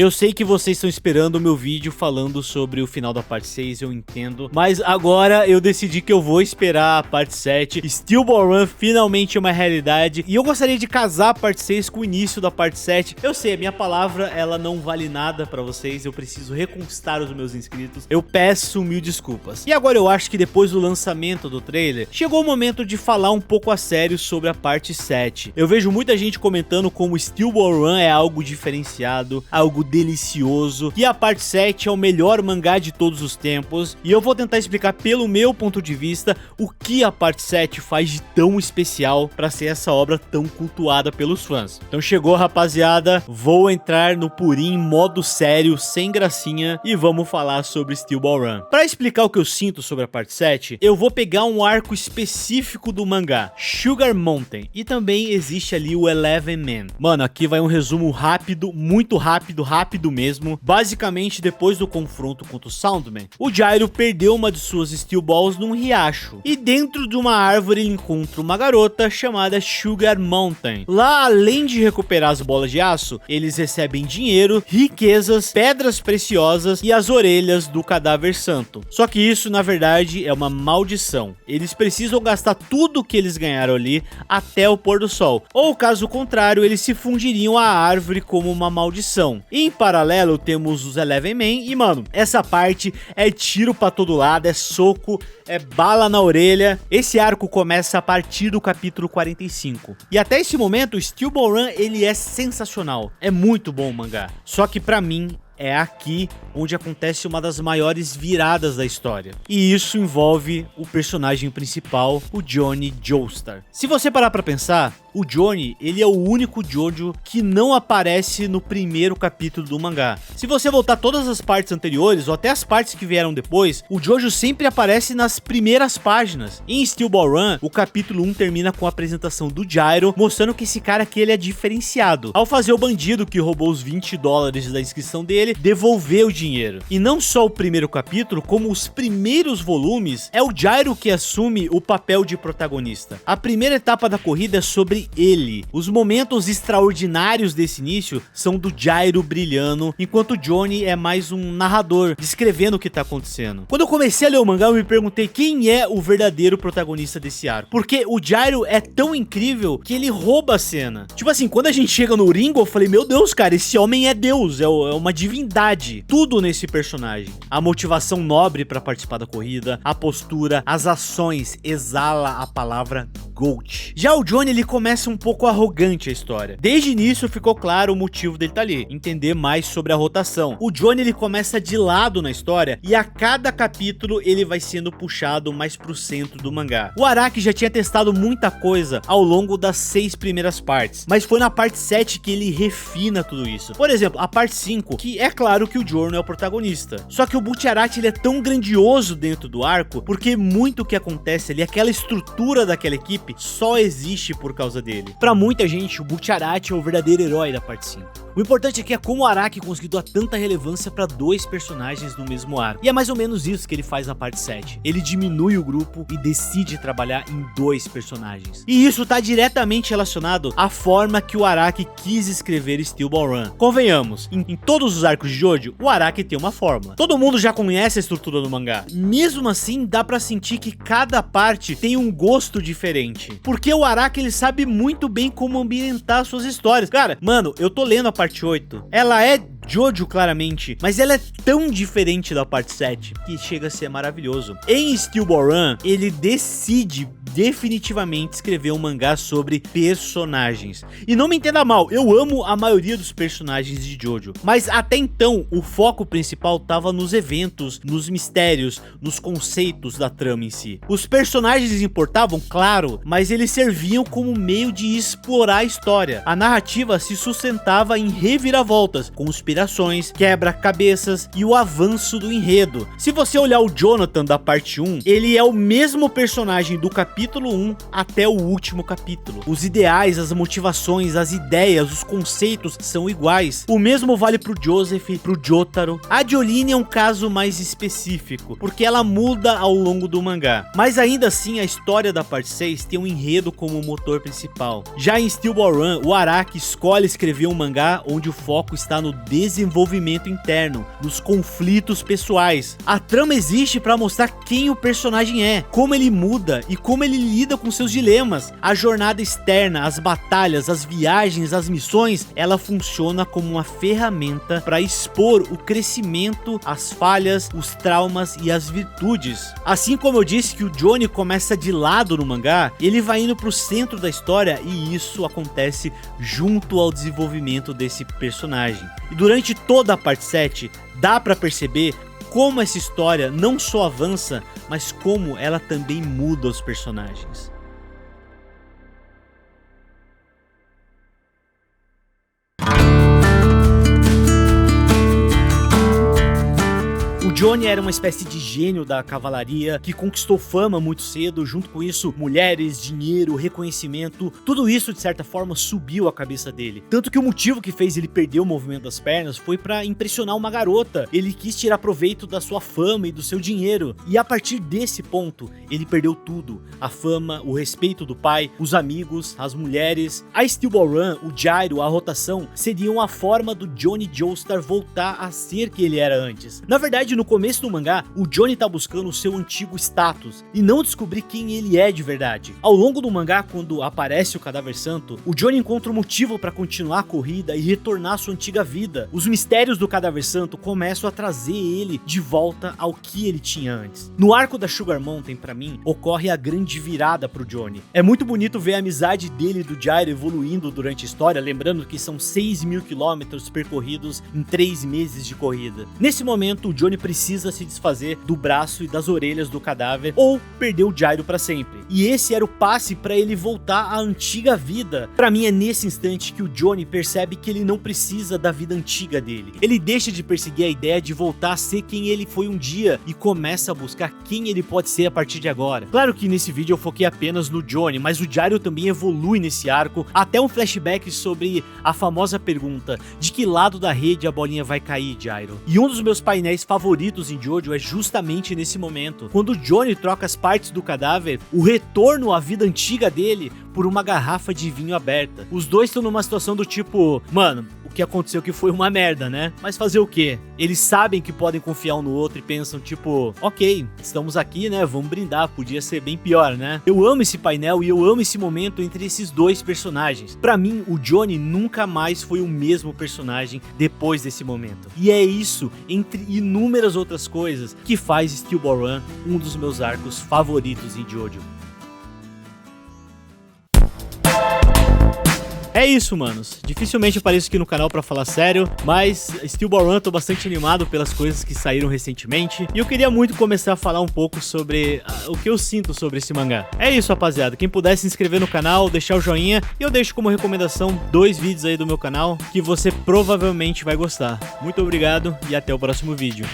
Eu sei que vocês estão esperando o meu vídeo falando sobre o final da parte 6, eu entendo. Mas agora eu decidi que eu vou esperar a parte 7. Steel Ball Run finalmente é uma realidade. E eu gostaria de casar a parte 6 com o início da parte 7. Eu sei, a minha palavra, ela não vale nada pra vocês. Eu preciso reconquistar os meus inscritos. Eu peço mil desculpas. E agora eu acho que depois do lançamento do trailer, chegou o momento de falar um pouco a sério sobre a parte 7. Eu vejo muita gente comentando como Steel Ball Run é algo diferenciado, algo delicioso, e a parte 7 é o melhor mangá de todos os tempos, e eu vou tentar explicar pelo meu ponto de vista o que a parte 7 faz de tão especial para ser essa obra tão cultuada pelos fãs. Então chegou, rapaziada, vou entrar no purim modo sério, sem gracinha, e vamos falar sobre Steel Ball Run. Para explicar o que eu sinto sobre a parte 7, eu vou pegar um arco específico do mangá, Sugar Mountain, e também existe ali o Eleven Man. Mano, aqui vai um resumo rápido, muito rápido mesmo. Basicamente, depois do confronto contra o Soundman, o Gyro perdeu uma de suas Steel Balls num riacho, e dentro de uma árvore ele encontra uma garota chamada Sugar Mountain. Lá, além de recuperar as bolas de aço, eles recebem dinheiro, riquezas, pedras preciosas e as orelhas do cadáver santo. Só que isso, na verdade, é uma maldição. Eles precisam gastar tudo que eles ganharam ali até o pôr do sol, ou caso contrário, eles se fundiriam à árvore como uma maldição. Em paralelo, temos os Eleven Men e, mano, essa parte é tiro pra todo lado, é soco, é bala na orelha. Esse arco começa a partir do capítulo 45. E até esse momento, o Steel Ball Run, ele é sensacional. É muito bom o mangá. Só que pra mim, é aqui onde acontece uma das maiores viradas da história. E isso envolve o personagem principal, o Johnny Joestar. Se você parar pra pensar, o Johnny, ele é o único Jojo que não aparece no primeiro capítulo do mangá. Se você voltar todas as partes anteriores, ou até as partes que vieram depois, o Jojo sempre aparece nas primeiras páginas. Em Steel Ball Run, o capítulo 1 termina com a apresentação do Gyro, mostrando que esse cara aqui ele é diferenciado. Ao fazer o bandido que roubou os $20 da inscrição dele, devolver o dinheiro. E não só o primeiro capítulo, como os primeiros volumes, é o Gyro que assume o papel de protagonista. A primeira etapa da corrida é sobre ele. Os momentos extraordinários desse início são do Gyro brilhando, enquanto o Johnny é mais um narrador, descrevendo o que tá acontecendo. Quando eu comecei a ler o mangá, eu me perguntei quem é o verdadeiro protagonista desse arco. Porque o Gyro é tão incrível que ele rouba a cena. Tipo assim, quando a gente chega no Ringo, eu falei, meu Deus, cara, esse homem é Deus, é uma divindade. Tudo nesse personagem. A motivação nobre pra participar da corrida, a postura, as ações, exala a palavra GOAT. Já o Johnny, ele começa um pouco arrogante a história. Desde o início ficou claro o motivo dele estar ali, entender mais sobre a rotação. O Johnny, ele começa de lado na história e a cada capítulo ele vai sendo puxado mais pro centro do mangá. O Araki já tinha testado muita coisa ao longo das 6 primeiras partes, mas foi na parte 7 que ele refina tudo isso. Por exemplo, a parte 5, que é claro que o Giorno é o protagonista. Só que o Bucciarati, ele é tão grandioso dentro do arco, porque muito que acontece ali, aquela estrutura daquela equipe só existe por causa dele. Pra muita gente, o Bucciarati é o verdadeiro herói da parte 5. O importante aqui é como o Araki conseguiu dar tanta relevância para 2 personagens no mesmo arco. E é mais ou menos isso que ele faz na parte 7. Ele diminui o grupo e decide trabalhar em 2 personagens. E isso tá diretamente relacionado à forma que o Araki quis escrever Steel Ball Run. Convenhamos, em todos os arcos de Jojo, o Araki tem uma fórmula. Todo mundo já conhece a estrutura do mangá. Mesmo assim, dá pra sentir que cada parte tem um gosto diferente. Porque o Araki, ele sabe muito bem como ambientar suas histórias. Cara, mano, eu tô lendo a parte 8. Ela é Jojo claramente, mas ela é tão diferente da parte 7 que chega a ser maravilhoso. Em Steel Ball Run, ele decide definitivamente escrever um mangá sobre personagens. E não me entenda mal, eu amo a maioria dos personagens de Jojo, mas até então o foco principal tava nos eventos, nos mistérios, nos conceitos da trama em si. Os personagens importavam, claro, mas eles serviam como meio de explorar a história. A narrativa se sustentava em reviravoltas, conspirações, quebra-cabeças e o avanço do enredo. Se você olhar o Jonathan da parte 1, ele é o mesmo personagem do capítulo 1 até o último capítulo. Os ideais, as motivações, as ideias, os conceitos são iguais. O mesmo vale pro Joseph, pro Jotaro. A Jolene é um caso mais específico, porque ela muda ao longo do mangá. Mas ainda assim, a história da parte 6 tem um enredo como motor principal. Já em Steel Ball Run, o Araki escolhe escrever um mangá onde o foco está no desenvolvimento interno, nos conflitos pessoais. A trama existe para mostrar quem o personagem é, como ele muda e como ele lida com seus dilemas. A jornada externa, as batalhas, as viagens, as missões, ela funciona como uma ferramenta para expor o crescimento, as falhas, os traumas e as virtudes. Assim como eu disse que o Johnny começa de lado no mangá, ele vai indo pro centro da história e isso acontece junto ao desenvolvimento desse personagem. E durante toda a parte 7, dá pra perceber como essa história não só avança, mas como ela também muda os personagens. O Johnny era uma espécie de gênio da cavalaria que conquistou fama muito cedo, junto com isso mulheres, dinheiro, reconhecimento, tudo isso de certa forma subiu a cabeça dele. Tanto que o motivo que fez ele perder o movimento das pernas foi pra impressionar uma garota. Ele quis tirar proveito da sua fama e do seu dinheiro. E a partir desse ponto, ele perdeu tudo. A fama, o respeito do pai, os amigos, as mulheres. A Steel Ball Run, o gyro, a rotação, seriam a forma do Johnny Joestar voltar a ser quem ele era antes. Na verdade, no começo do mangá, o Johnny tá buscando o seu antigo status e não descobrir quem ele é de verdade. Ao longo do mangá, quando aparece o Cadáver Santo, o Johnny encontra um motivo para continuar a corrida e retornar à sua antiga vida. Os mistérios do Cadáver Santo começam a trazer ele de volta ao que ele tinha antes. No arco da Sugar Mountain, pra mim, ocorre a grande virada pro Johnny. É muito bonito ver a amizade dele e do Gyro evoluindo durante a história, lembrando que são 6.000 quilômetros percorridos em 3 meses de corrida. Nesse momento, o Johnny precisa se desfazer do braço e das orelhas do cadáver ou perder o Gyro para sempre. E esse era o passe para ele voltar à antiga vida. Para mim é nesse instante que o Johnny percebe que ele não precisa da vida antiga dele. Ele deixa de perseguir a ideia de voltar a ser quem ele foi um dia e começa a buscar quem ele pode ser a partir de agora. Claro que nesse vídeo eu foquei apenas no Johnny, mas o Gyro também evolui nesse arco, até um flashback sobre a famosa pergunta: de que lado da rede a bolinha vai cair, Gyro? E um dos meus painéis favoritos em Jojo é justamente nesse momento, quando o Johnny troca as partes do cadáver, o retorno à vida antiga dele, por uma garrafa de vinho aberta. Os dois estão numa situação do tipo, mano, o que aconteceu que foi uma merda, né? Mas fazer o quê? Eles sabem que podem confiar um no outro e pensam tipo, ok, estamos aqui, né? Vamos brindar, podia ser bem pior, né? Eu amo esse painel e eu amo esse momento entre esses dois personagens. Pra mim, o Johnny nunca mais foi o mesmo personagem depois desse momento. E é isso, entre inúmeras outras coisas, que faz Steel Ball Run um dos meus arcos favoritos em Jojo. É isso, manos. Dificilmente apareço aqui no canal pra falar sério, mas Steel Ball Run tô bastante animado pelas coisas que saíram recentemente. E eu queria muito começar a falar um pouco sobre o que eu sinto sobre esse mangá. É isso, rapaziada. Quem puder se inscrever no canal, deixar o joinha. E eu deixo como recomendação 2 vídeos aí do meu canal que você provavelmente vai gostar. Muito obrigado e até o próximo vídeo.